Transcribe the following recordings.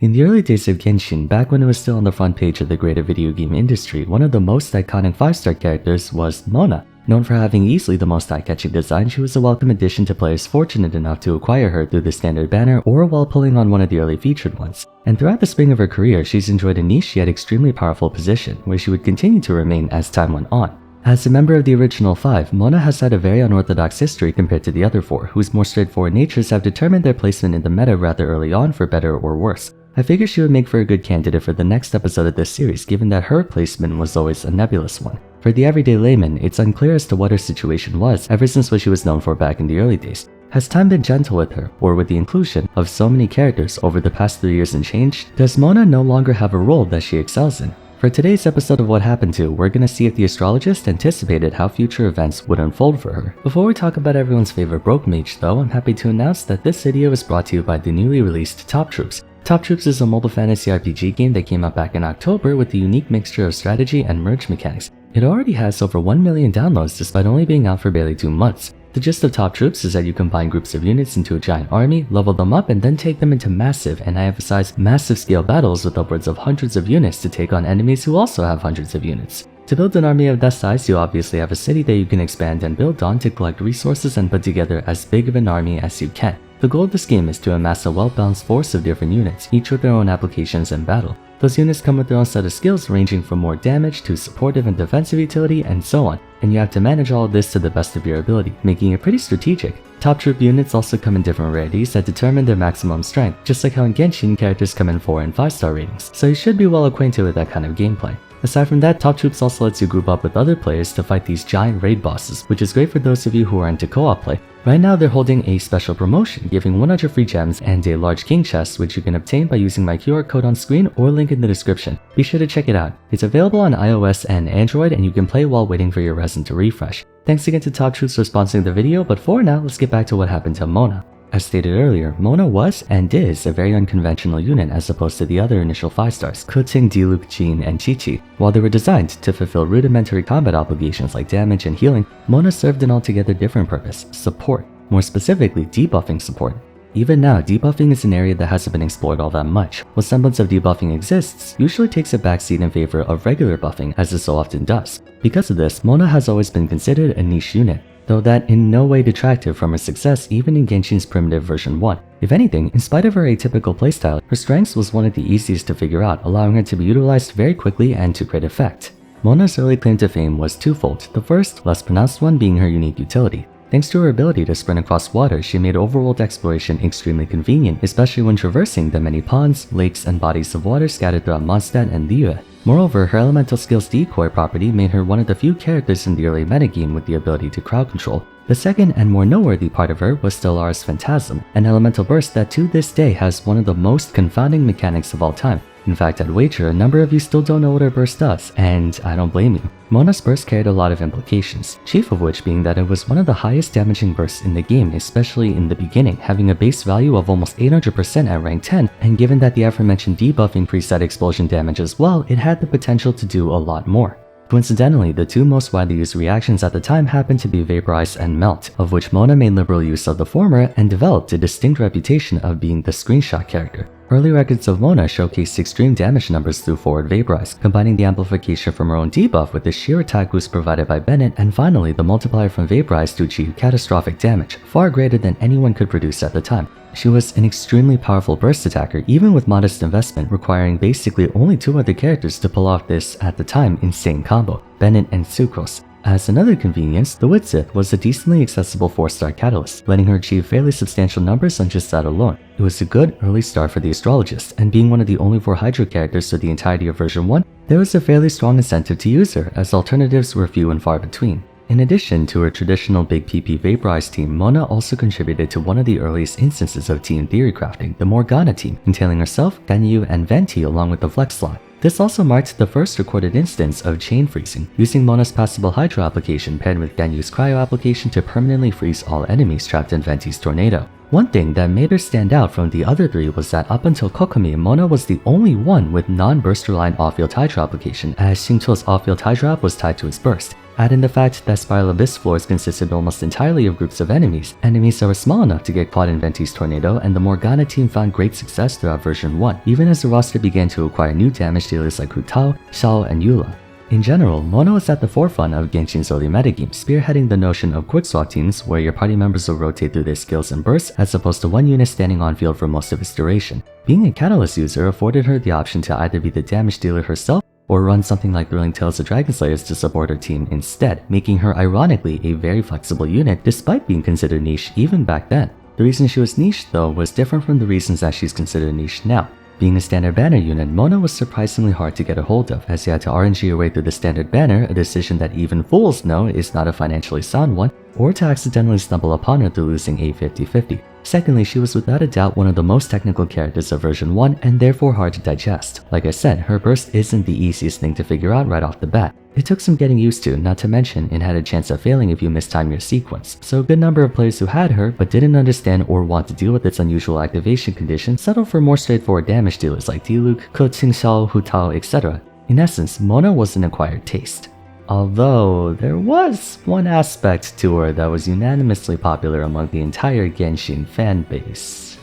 In the early days of Genshin, back when it was still on the front page of the greater video game industry, one of the most iconic 5-star characters was Mona. Known for having easily the most eye-catching design, she was a welcome addition to players fortunate enough to acquire her through the standard banner or while pulling on one of the early featured ones. And throughout the spring of her career, she's enjoyed a niche yet extremely powerful position, where she would continue to remain as time went on. As a member of the original 5, Mona has had a very unorthodox history compared to the other 4, whose more straightforward natures have determined their placement in the meta rather early on for better or worse. I figured she would make for a good candidate for the next episode of this series, given that her placement was always a nebulous one. For the everyday layman, it's unclear as to what her situation was ever since what she was known for back in the early days. Has time been gentle with her, or with the inclusion of so many characters over the past 3 years and change, does Mona no longer have a role that she excels in? For today's episode of What Happened To, we're gonna see if the astrologist anticipated how future events would unfold for her. Before we talk about everyone's favorite broke mage though, I'm happy to announce that this video is brought to you by the newly released Top Troops. Top Troops is a mobile fantasy RPG game that came out back in October with a unique mixture of strategy and merge mechanics. It already has over 1 million downloads despite only being out for barely 2 months. The gist of Top Troops is that you combine groups of units into a giant army, level them up, and then take them into massive, and I emphasize massive scale battles with upwards of hundreds of units to take on enemies who also have hundreds of units. To build an army of that size, you obviously have a city that you can expand and build on to collect resources and put together as big of an army as you can. The goal of this game is to amass a well-balanced force of different units, each with their own applications in battle. Those units come with their own set of skills ranging from more damage to supportive and defensive utility and so on, and you have to manage all of this to the best of your ability, making it pretty strategic. Top troop units also come in different rarities that determine their maximum strength, just like how in Genshin characters come in 4 and 5-star ratings, so you should be well acquainted with that kind of gameplay. Aside from that, Top Troops also lets you group up with other players to fight these giant raid bosses, which is great for those of you who are into co-op play. Right now they're holding a special promotion, giving 100 free gems and a large king chest, which you can obtain by using my QR code on screen or link in the description. Be sure to check it out. It's available on iOS and Android, and you can play while waiting for your resin to refresh. Thanks again to Top Troops for sponsoring the video, but for now, let's get back to what happened to Mona. As stated earlier, Mona was and is a very unconventional unit as opposed to the other initial 5-stars, Kuting, Diluc, Jean, and Chi-Chi. While they were designed to fulfill rudimentary combat obligations like damage and healing, Mona served an altogether different purpose: support. More specifically, debuffing support. Even now, debuffing is an area that hasn't been explored all that much. What semblance of debuffing exists usually takes a backseat in favor of regular buffing, as it so often does. Because of this, Mona has always been considered a niche unit, though that in no way detracted from her success even in Genshin's primitive version 1. If anything, in spite of her atypical playstyle, her strengths was one of the easiest to figure out, allowing her to be utilized very quickly and to great effect. Mona's early claim to fame was twofold, the first, less pronounced one, being her unique utility. Thanks to her ability to sprint across water, she made overworld exploration extremely convenient, especially when traversing the many ponds, lakes, and bodies of water scattered throughout Mondstadt and Liyue. Moreover, her elemental skills decoy property made her one of the few characters in the early metagame with the ability to crowd control. The second and more noteworthy part of her was Stellaris Phantasm, an elemental burst that to this day has one of the most confounding mechanics of all time. In fact, I'd wager a number of you still don't know what her burst does, and I don't blame you. Mona's burst carried a lot of implications, chief of which being that it was one of the highest damaging bursts in the game, especially in the beginning, having a base value of almost 800% at rank 10, and given that the aforementioned debuff increased that explosion damage as well, it had the potential to do a lot more. Coincidentally, the two most widely used reactions at the time happened to be Vaporize and Melt, of which Mona made liberal use of the former and developed a distinct reputation of being the screenshot character. Early records of Mona showcased extreme damage numbers through forward Vaporize, combining the amplification from her own debuff with the sheer attack boost provided by Bennett, and finally the multiplier from Vaporize to achieve catastrophic damage, far greater than anyone could produce at the time. She was an extremely powerful burst attacker, even with modest investment, requiring basically only 2 other characters to pull off this, at the time, insane combo, Bennett and Sucrose. As another convenience, the Withstood was a decently accessible 4-star catalyst, letting her achieve fairly substantial numbers on just that alone. It was a good early start for the astrologist, and being one of the only 4 Hydro characters through the entirety of version 1, there was a fairly strong incentive to use her, as alternatives were few and far between. In addition to her traditional big PP Vaporize team, Mona also contributed to one of the earliest instances of team theory crafting, the Morgana team, entailing herself, Ganyu, and Venti along with the Flex slot. This also marked the first recorded instance of chain freezing, using Mona's passable Hydro application paired with Ganyu's Cryo application to permanently freeze all enemies trapped in Venti's tornado. One thing that made her stand out from the other 3 was that up until Kokomi, Mona was the only one with non-burst reliant off-field Hydro application, as Xingtuo's off-field Hydro app was tied to his burst. Add in the fact that Spiral Abyss floors consisted almost entirely of groups of enemies that were small enough to get caught in Venti's tornado, and the Morgana team found great success throughout version 1, even as the roster began to acquire new damage dealers like Hu Tao, Xiao, and Eula. In general, Mona was at the forefront of Genshin's early metagame, spearheading the notion of quick swap teams where your party members will rotate through their skills and bursts as opposed to one unit standing on field for most of its duration. Being a Catalyst user afforded her the option to either be the damage dealer herself or run something like Thrilling Tales of Dragon Slayers to support her team instead, making her ironically a very flexible unit despite being considered niche even back then. The reason she was niche though was different from the reasons that she's considered niche now. Being a standard banner unit, Mona was surprisingly hard to get a hold of, as you had to RNG your way through the standard banner, a decision that even fools know is not a financially sound one, or to accidentally stumble upon her through losing a 50-50. Secondly, she was without a doubt one of the most technical characters of version 1 and therefore hard to digest. Like I said, her burst isn't the easiest thing to figure out right off the bat. It took some getting used to, not to mention it had a chance of failing if you mistime your sequence, so a good number of players who had her but didn't understand or want to deal with its unusual activation condition settled for more straightforward damage dealers like Diluc, Ke Qingxiao, Hu Tao, etc. In essence, Mona was an acquired taste. Although, there was one aspect to her that was unanimously popular among the entire Genshin fanbase.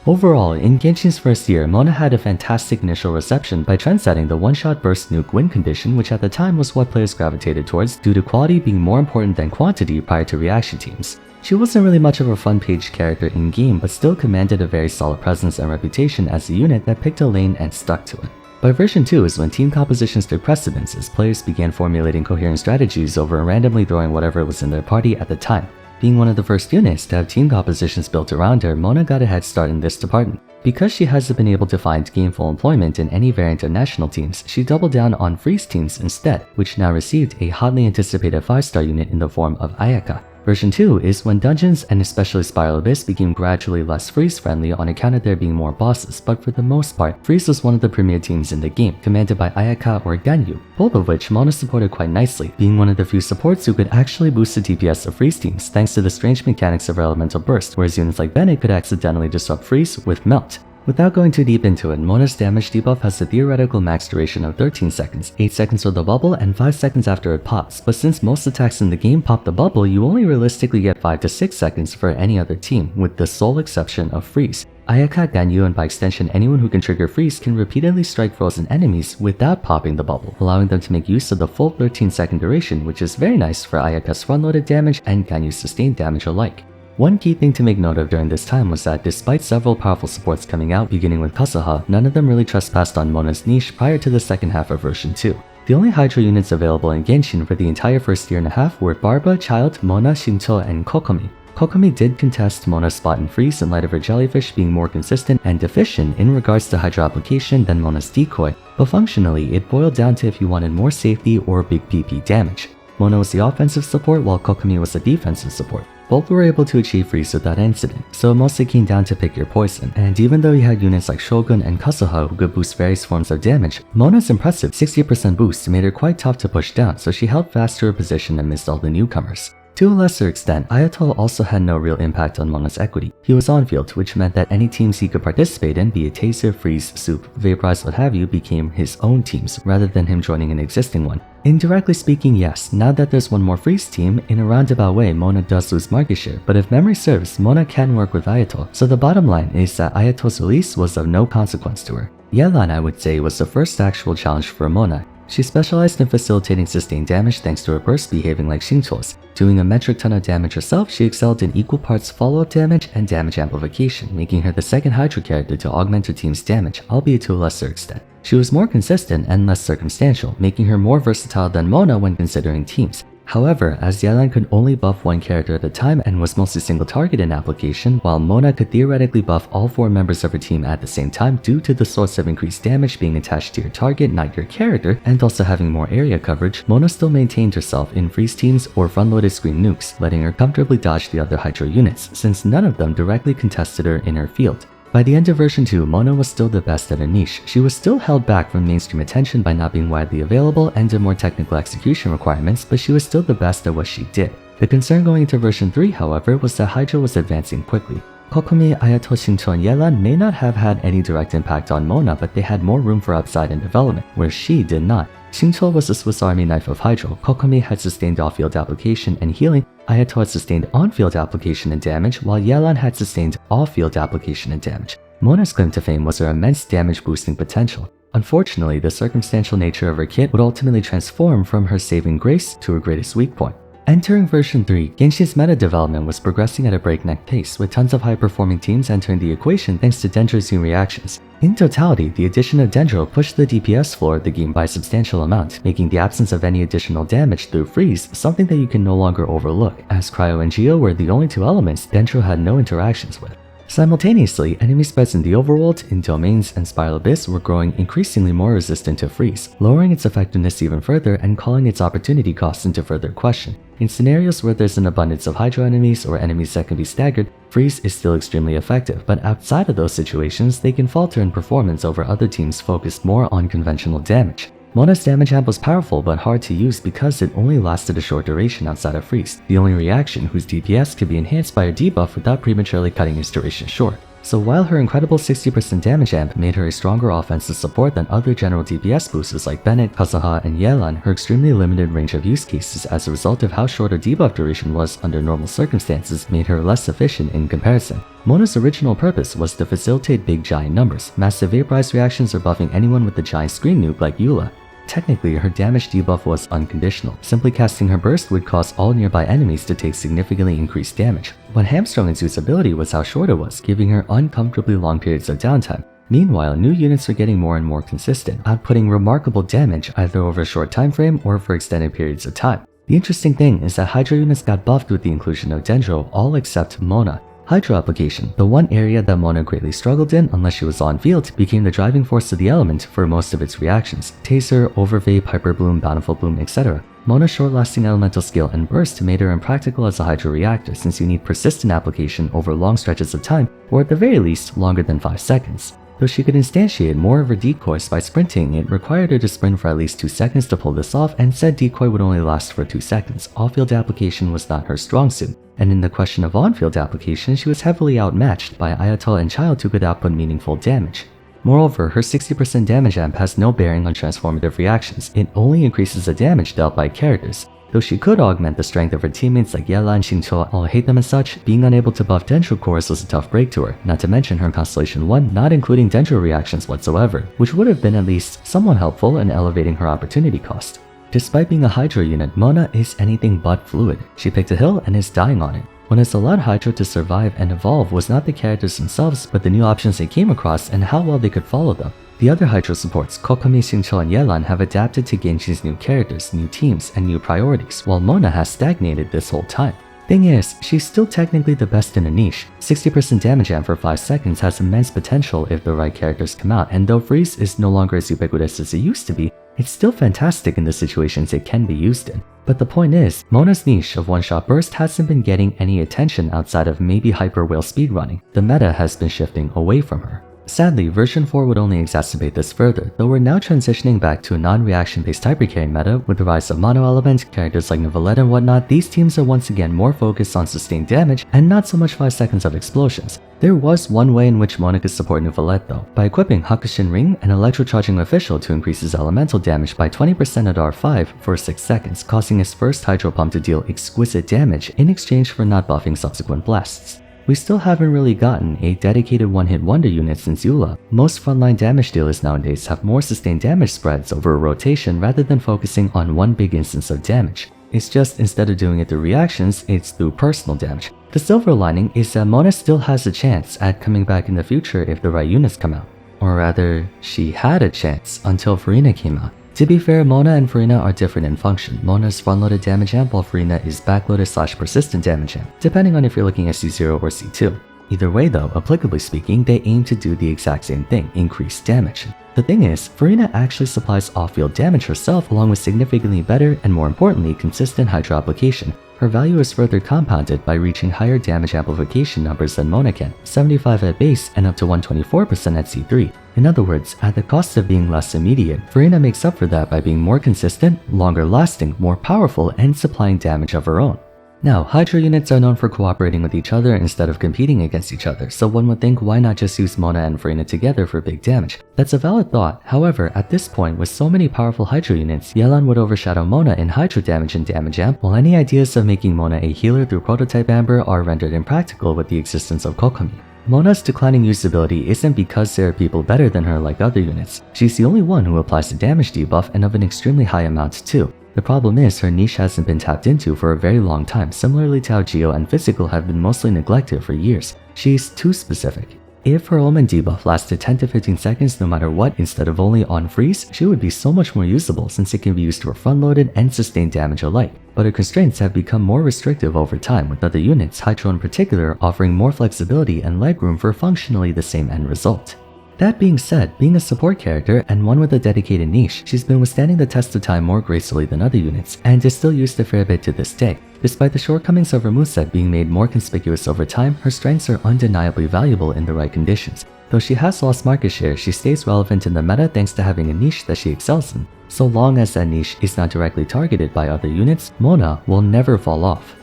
Overall, in Genshin's first year, Mona had a fantastic initial reception by trendsetting the one-shot burst nuke win condition, which at the time was what players gravitated towards due to quality being more important than quantity prior to reaction teams. She wasn't really much of a front page character in-game, but still commanded a very solid presence and reputation as a unit that picked a lane and stuck to it. By version 2 is when team compositions took precedence as players began formulating coherent strategies over randomly throwing whatever was in their party at the time. Being one of the first units to have team compositions built around her, Mona got a head start in this department. Because she hasn't been able to find gameful employment in any variant of national teams, she doubled down on freeze teams instead, which now received a hotly anticipated 5-star unit in the form of Ayaka. Version 2 is when dungeons, and especially Spiral Abyss, became gradually less freeze-friendly on account of there being more bosses, but for the most part, freeze was one of the premier teams in the game, commanded by Ayaka or Ganyu, both of which Mona supported quite nicely, being one of the few supports who could actually boost the DPS of freeze teams thanks to the strange mechanics of Elemental Burst, whereas units like Bennett could accidentally disrupt freeze with Melt. Without going too deep into it, Mona's damage debuff has a theoretical max duration of 13 seconds, 8 seconds for the bubble, and 5 seconds after it pops, but since most attacks in the game pop the bubble, you only realistically get 5 to 6 seconds for any other team, with the sole exception of freeze. Ayaka, Ganyu, and by extension anyone who can trigger freeze can repeatedly strike frozen enemies without popping the bubble, allowing them to make use of the full 13-second duration, which is very nice for Ayaka's front-loaded damage and Ganyu's sustained damage alike. One key thing to make note of during this time was that despite several powerful supports coming out, beginning with Kasuha, none of them really trespassed on Mona's niche prior to the second half of version 2. The only Hydra units available in Genshin for the entire first year and a half were Barba, Child, Mona, Shinto, and Kokomi. Kokomi did contest Mona's spot in freeze in light of her jellyfish being more consistent and deficient in regards to Hydra application than Mona's decoy, but functionally it boiled down to if you wanted more safety or big PP damage. Mona was the offensive support while Kokomi was the defensive support. Both were able to achieve freeze without incident, so it mostly came down to pick your poison, and even though you had units like Shogun and Kasuha who could boost various forms of damage, Mona's impressive 60% boost made her quite tough to push down, so she held fast to her position amidst all the newcomers. To a lesser extent, Ayato also had no real impact on Mona's equity. He was on-field, which meant that any teams he could participate in, be it Taser, Freeze, Soup, Vaporize, what have you, became his own teams, rather than him joining an existing one. Indirectly speaking, yes, now that there's one more Freeze team, in a roundabout way, Mona does lose market share, but if memory serves, Mona can work with Ayato, so the bottom line is that Ayato's release was of no consequence to her. Yelan, I would say, was the first actual challenge for Mona. She specialized in facilitating sustained damage thanks to her burst behaving like Shinto's. Doing a metric ton of damage herself, she excelled in equal parts follow-up damage and damage amplification, making her the second Hydra character to augment her team's damage, albeit to a lesser extent. She was more consistent and less circumstantial, making her more versatile than Mona when considering teams. However, as Yelan could only buff one character at a time and was mostly single target in application, while Mona could theoretically buff all 4 members of her team at the same time due to the source of increased damage being attached to your target, not your character, and also having more area coverage, Mona still maintained herself in freeze teams or front-loaded screen nukes, letting her comfortably dodge the other Hydra units, since none of them directly contested her in her field. By the end of version 2, Mona was still the best at her niche. She was still held back from mainstream attention by not being widely available and did more technical execution requirements, but she was still the best at what she did. The concern going into version 3, however, was that Hydra was advancing quickly. Kokomi, Ayato, Shinto, and Yelan may not have had any direct impact on Mona, but they had more room for upside and development, where she did not. Shinto was the Swiss Army knife of Hydro, Kokomi had sustained off-field application and healing, Ayato had sustained on-field application and damage, while Yelan had sustained off-field application and damage. Mona's claim to fame was her immense damage boosting potential. Unfortunately, the circumstantial nature of her kit would ultimately transform from her saving grace to her greatest weak point. Entering version 3, Genshin's meta development was progressing at a breakneck pace, with tons of high-performing teams entering the equation thanks to Dendro's new reactions. In totality, the addition of Dendro pushed the DPS floor of the game by a substantial amount, making the absence of any additional damage through freeze something that you can no longer overlook, as Cryo and Geo were the only two elements Dendro had no interactions with. Simultaneously, enemy spreads in the overworld, in domains, and Spiral Abyss were growing increasingly more resistant to freeze, lowering its effectiveness even further and calling its opportunity cost into further question. In scenarios where there's an abundance of Hydro enemies or enemies that can be staggered, freeze is still extremely effective, but outside of those situations, they can falter in performance over other teams focused more on conventional damage. Mona's damage amp was powerful but hard to use because it only lasted a short duration outside of freeze, the only reaction whose DPS could be enhanced by her debuff without prematurely cutting its duration short. So while her incredible 60% damage amp made her a stronger offensive support than other general DPS boosters like Bennett, Kazuha, and Yelan, her extremely limited range of use cases as a result of how short her debuff duration was under normal circumstances made her less efficient in comparison. Mona's original purpose was to facilitate big giant numbers, massive vaporize reactions, or buffing anyone with a giant screen nuke like Eula. Technically, her damage debuff was unconditional. Simply casting her burst would cause all nearby enemies to take significantly increased damage. What hamstrung its usability was how short it was, giving her uncomfortably long periods of downtime. Meanwhile, new units were getting more and more consistent, outputting remarkable damage either over a short time frame or for extended periods of time. The interesting thing is that Hydro units got buffed with the inclusion of Dendro, all except Mona. Hydro application, the one area that Mona greatly struggled in unless she was on field, became the driving force of the element for most of its reactions. Taser, Overvape, Hyper Bloom, Bountiful Bloom, etc. Mona's short-lasting elemental skill and burst made her impractical as a Hydro reactor since you need persistent application over long stretches of time, or at the very least, longer than 5 seconds. Though she could instantiate more of her decoys by sprinting, it required her to sprint for at least 2 seconds to pull this off, and said decoy would only last for 2 seconds. Off-field application was not her strong suit, and in the question of on-field application, she was heavily outmatched by Ayato and Child who could output meaningful damage. Moreover, her 60% damage amp has no bearing on transformative reactions, it only increases the damage dealt by characters. Though she could augment the strength of her teammates like Yelan, Shinto, all hate them and such, being unable to buff Dendro cores was a tough break to her, not to mention her Constellation 1 not including Dendro reactions whatsoever, which would have been at least somewhat helpful in elevating her opportunity cost. Despite being a Hydro unit, Mona is anything but fluid. She picked a hill and is dying on it. What has allowed Hydro to survive and evolve was not the characters themselves, but the new options they came across and how well they could follow them. The other Hydro supports, Kokomi, Shinto, and Yelan, have adapted to Genshin's new characters, new teams, and new priorities, while Mona has stagnated this whole time. Thing is, she's still technically the best in a niche. 60% damage amp for 5 seconds has immense potential if the right characters come out, and though freeze is no longer as ubiquitous as it used to be, it's still fantastic in the situations it can be used in. But the point is, Mona's niche of one-shot burst hasn't been getting any attention outside of maybe Hyper Whale speedrunning. The meta has been shifting away from her. Sadly, version 4 would only exacerbate this further, though we're now transitioning back to a non-reaction based hypercarry meta with the rise of mono element, characters like Neuvillette and whatnot. These teams are once again more focused on sustained damage and not so much 5 seconds of explosions. There was one way in which Mona could support Neuvillette though, by equipping Hakushin Ring and electrocharging Official to increase his elemental damage by 20% at R5 for 6 seconds, causing his first Hydro Pump to deal exquisite damage in exchange for not buffing subsequent blasts. We still haven't really gotten a dedicated one-hit wonder unit since Eula. Most frontline damage dealers nowadays have more sustained damage spreads over a rotation rather than focusing on one big instance of damage. It's just instead of doing it through reactions, it's through personal damage. The silver lining is that Mona still has a chance at coming back in the future if the right units come out. Or rather, she had a chance until Farina came out. To be fair, Mona and Farina are different in function. Mona's front-loaded damage amp while Farina is backloaded/persistent damage amp, depending on if you're looking at C0 or C2. Either way though, applicably speaking, they aim to do the exact same thing, increase damage. The thing is, Farina actually supplies off-field damage herself along with significantly better and more importantly, consistent Hydro application. Her value is further compounded by reaching higher damage amplification numbers than Mona can, 75 at base and up to 124% at C3. In other words, at the cost of being less immediate, Farina makes up for that by being more consistent, longer lasting, more powerful, and supplying damage of her own. Now, Hydra units are known for cooperating with each other instead of competing against each other, so one would think why not just use Mona and Farina together for big damage. That's a valid thought, however, at this point with so many powerful Hydra units, Yelan would overshadow Mona in Hydra damage and damage amp, while any ideas of making Mona a healer through Prototype Amber are rendered impractical with the existence of Kokomi. Mona's declining usability isn't because there are people better than her like other units. She's the only one who applies the damage debuff and of an extremely high amount too. The problem is her niche hasn't been tapped into for a very long time, similarly to how Geo and Physical have been mostly neglected for years. She's too specific. If her Omen debuff lasted 10 to 15 seconds no matter what instead of only on freeze, she would be so much more usable since it can be used for front-loaded and sustained damage alike. But her constraints have become more restrictive over time, with other units, Hydra in particular, offering more flexibility and legroom for functionally the same end result. That being said, being a support character and one with a dedicated niche, she's been withstanding the test of time more gracefully than other units, and is still used a fair bit to this day. Despite the shortcomings of her moveset being made more conspicuous over time, her strengths are undeniably valuable in the right conditions. Though she has lost market share, she stays relevant in the meta thanks to having a niche that she excels in. So long as that niche is not directly targeted by other units, Mona will never fall off.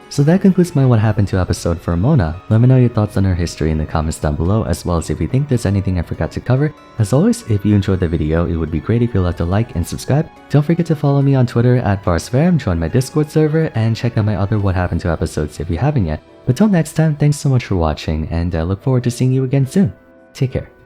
So that concludes my What Happened To episode for Mona. Let me know your thoughts on her history in the comments down below, as well as if you think there's anything I forgot to cover. As always, if you enjoyed the video, it would be great if you left a like and subscribe. Don't forget to follow me on Twitter at Vars, join my Discord server, and check out my other What Happened To episodes if you haven't yet. But till next time, thanks so much for watching, and I look forward to seeing you again soon. Take care.